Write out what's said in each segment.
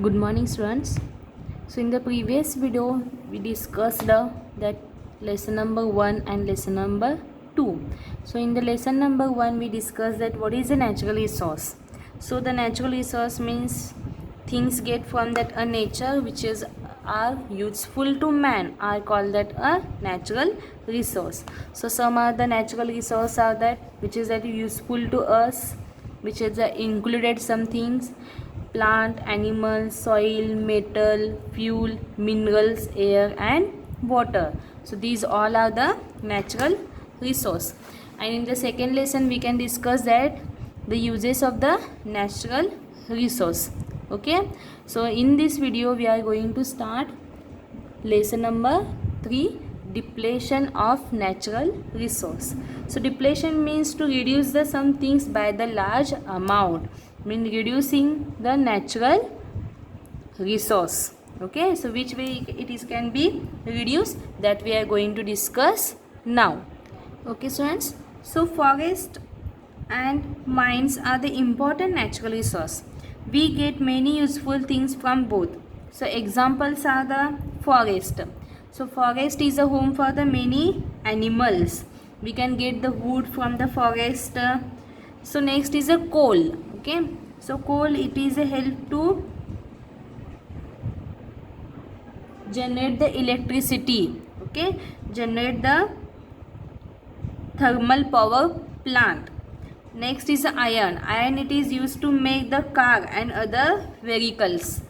Good morning, students. So in the previous video we discussed that lesson number 1 and lesson number 2. So in the lesson number 1 we discussed that what is a natural resource. So the natural resource means things get from that a nature which is are useful to man are called that a natural resource. So some are the natural resource are that which is that useful to us, which is included some things: plant, animals, soil, metal, fuel, minerals, air and water. So these all are the natural resource. And in the second lesson we can discuss that the uses of the natural resource. Okay, so in this video we are going to start lesson number 3, depletion of natural resource. So depletion means to reduce the some things by the large amount, mean reducing the natural resource. Okay, so which way it is can be reduced, that we are going to discuss now. Okay students, so forest and mines are the important natural resource. We get many useful things from both. So examples are the forest. So forest is a home for the many animals. We can get the wood from the forest. So next is a coal. Okay, so coal, it is a help to generate the electricity. Okay, generate the thermal power plant. Next is iron. Iron, it is used to make the car and other vehicles.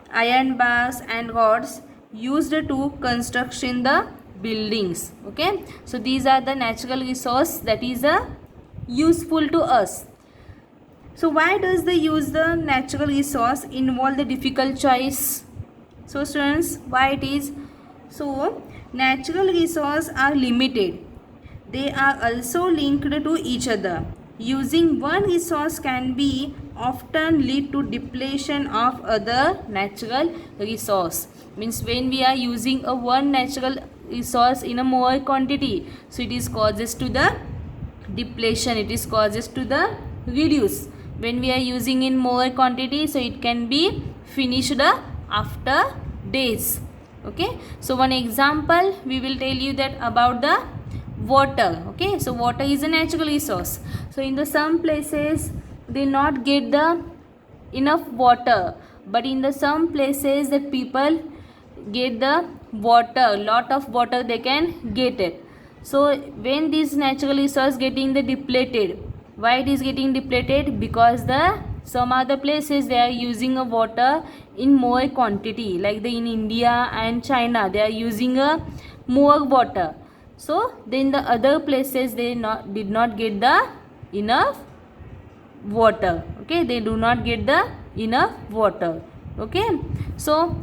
Iron bars and rods used to construction the buildings. Okay, so these are the natural resource that is useful to us. So why does the use the natural resource involve the difficult choice? So students, why it is? So natural resources are limited. They are also linked to each other. Using one resource can be often lead to depletion of other natural resource. Means when we are using a one natural resource in a more quantity, so it is causes to the depletion, it is causes to the reduce. When we are using in more quantity, so it can be finished after days. Okay, so one example we will tell you that about the water. Okay, so water is a natural resource. So in the some places they not get the enough water, but in the some places that people get the water, lot of water they can get it. So when this natural resource getting the depleted, why it is getting depleted? Because the some other places they are using a water in more quantity, like the in India and China they are using a more water. So then the other places they did not get the enough water. Okay, they do not get the enough water. Okay, so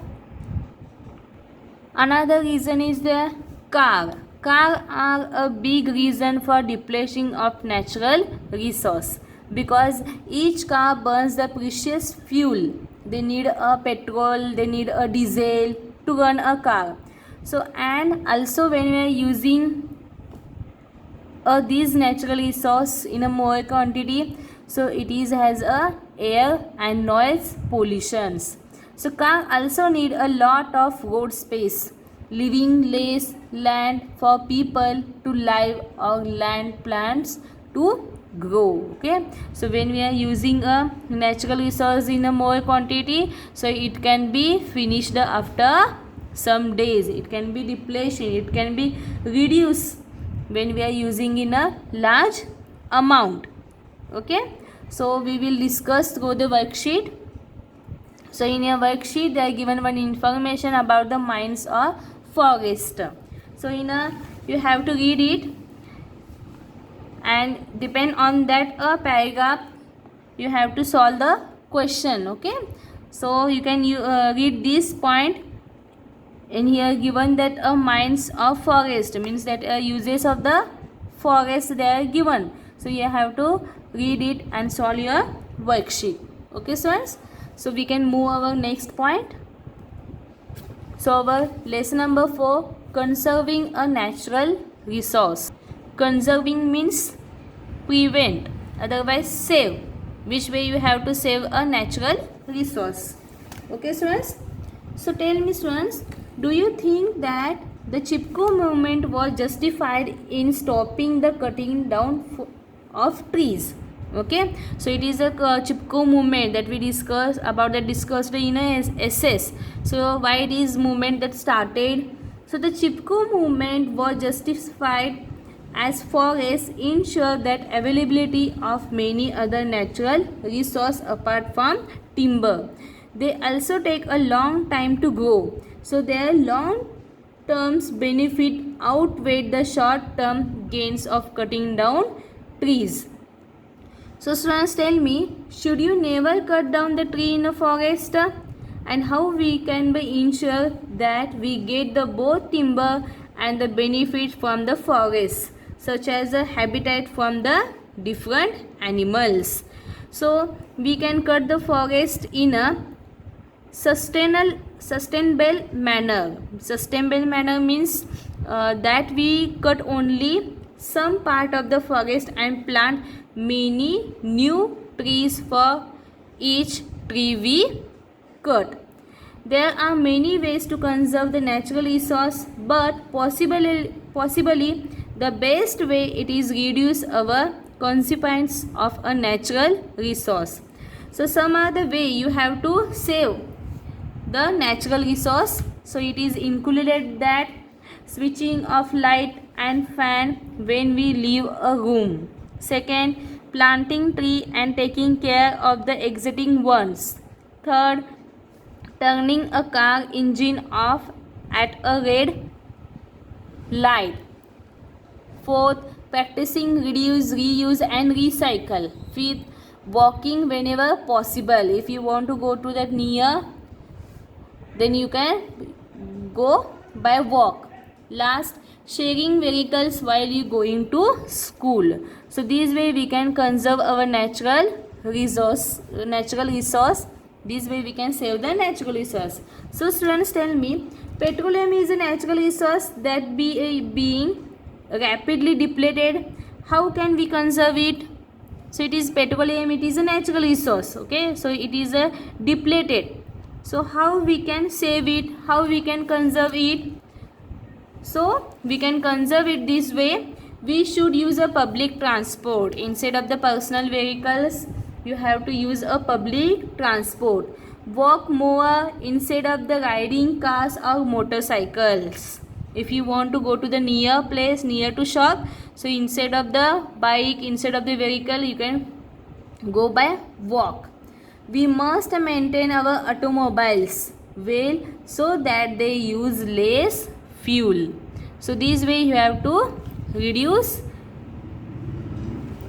another reason is the car. Car are a big reason for depletion of natural resource, because each car burns the precious fuel. They need a petrol, they need a diesel to run a car. So and also when we are using these natural resource in a more quantity, so it is has a air and noise pollutions. So car also need a lot of road space, leaving less land for people to live or land plants to grow. Okay, so when we are using a natural resource in a more quantity, so it can be finished after some days, it can be depletion, it can be reduced when we are using in a large amount. Okay, so we will discuss through the worksheet. So in your worksheet they are given one information about the mines or forest. So in a you have to read it and depend on that a paragraph you have to solve the question. Okay, so you can read this point. In here given that a mines of forest means that uses of the forest they are given. So you have to read it and solve your worksheet. Okay students, so we can move our next point. So our lesson number 4, conserving a natural resource. Conserving means prevent, otherwise save. Which way you have to save a natural resource? Okay, students. So tell me, students, do you think that the Chipko movement was justified in stopping the cutting down of trees? Okay, so it is a Chipko movement that we discussed in a SS. So why it is movement that started? So the Chipko movement was justified as forests ensure that availability of many other natural resources apart from timber. They also take a long time to grow, so their long term benefit outweigh the short term gains of cutting down trees. So students, tell me, should you never cut down the tree in a forest? And how we can be ensure that we get the both timber and the benefit from the forest, such as the habitat from the different animals. So we can cut the forest in a sustainable manner. Sustainable manner means that we cut only some part of the forest and plant many new trees for each tree we cut. There are many ways to conserve the natural resource, but possibly the best way it is reduce our consequence of a natural resource. So some are the way you have to save the natural resource. So it is included that switching off light and fan when we leave a room. Second, planting tree and taking care of the exiting ones. Third, turning a car engine off at a red light. Fourth, practicing reduce, reuse and recycle. Fifth, walking whenever possible. If you want to go to that near, then you can go by walk. Last, sharing vehicles while you going to school. So this way we can conserve our natural resource. This way we can save the natural resource. So students, tell me, petroleum is a natural resource that being rapidly depleted. How can we conserve it? So it is petroleum, it is a natural resource. Okay, so it is a depleted. So how we can save it, how we can conserve it? So we can conserve it this way. We should use a public transport instead of the personal vehicles. You have to use a public transport. Walk more instead of the riding cars or motorcycles. If you want to go to the near place, near to shop, so instead of the bike, instead of the vehicle, you can go by walk. We must maintain our automobiles well so that they use less fuel. So this way you have to reduce.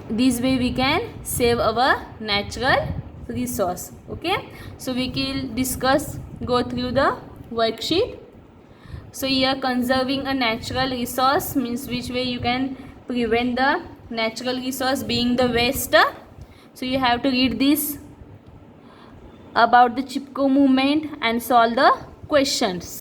This way we can save our natural resource. Okay, so we will go through the worksheet. So here, conserving a natural resource means which way you can prevent the natural resource being the waste. So you have to read this about the Chipko movement and solve the questions.